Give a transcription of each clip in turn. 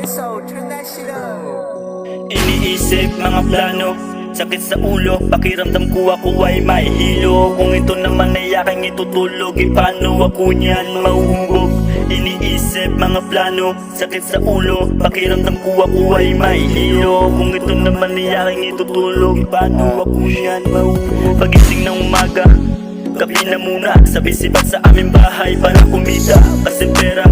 Rizzo, turn that shit up. Iniisip mga plano, sakit sa ulo, pakiramdam ko ako ay mahihilo. Kung ito naman ay aking itutulog, paano ako niyan mahuhubog? Iniisip mga plano, sakit sa ulo, pakiramdam ko ako ay mahihilo. Kung ito naman ay aking itutulog, paano ako niyan mahuhubog? Pagising ng umaga, kape na muna, sabay-sibak sa aming bahay para kumita. Kasi pera,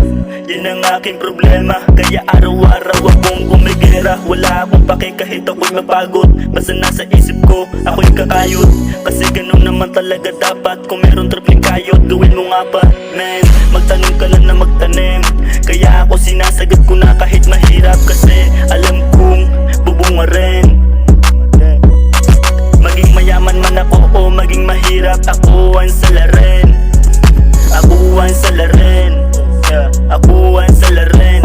yan ang aking problema. Kaya araw-araw akong kumigera. Wala akong pake kahit ako'y mapagod. Basta nasa isip ko, ako'y kakayod. Kasi ganun naman talaga dapat. Kung meron tripling kayod, gawin mo nga ba, man? Magtanong ka lang na magtanim. Kaya ako sinasagot ko na kahit mahirap. Kasi alam kong bubunga rin. Maging mayaman man ako o maging mahirap, ako ang salarin. Ako ang salarin, ako ang salarin.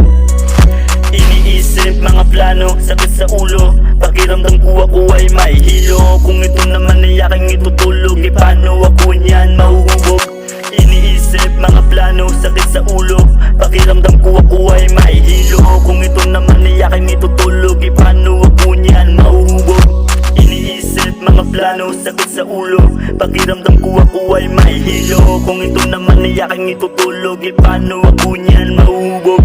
Iniisip mga plano, sakit sa ulo, pakiramdam ko ako ay mahihilo. Kung ito naman ay aking itutulog, paano ako niyan mahuhubog? Iniisip mga plano, sakit sa ulo, pakiramdam ko ako ay mahihilo. Kung ito naman ay aking itutulog, paano ako niyan mahuhubog? Iniisip mga plano, sakit sa ulo, pakiramdam ko ako ay mahihilo. Kung ito naman ay aking itutulog, paano ako niyan mahuhubog?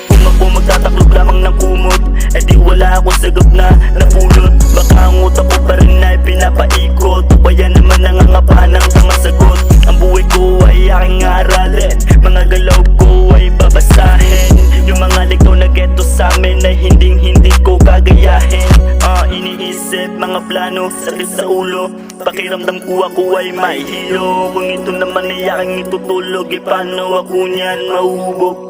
Kung ako magtataklog lamang ng kumot, di wala akong sagot na napulot. Baka ang utak ko pa rin ay pinapaikot, o kaya naman nangangapahan ng mga sagot. Ang buhay ko ay aking aralin, mga galaw ko ay babasahin. Yung mga likto na geto sa amin ay hindi ko kagayahin. Iniisip mga plano, sakit sa ulo, pakiramdam ko ako ay mahihilo. Kung ito naman ay aking itutulog, paano ako niyan mahuhubog?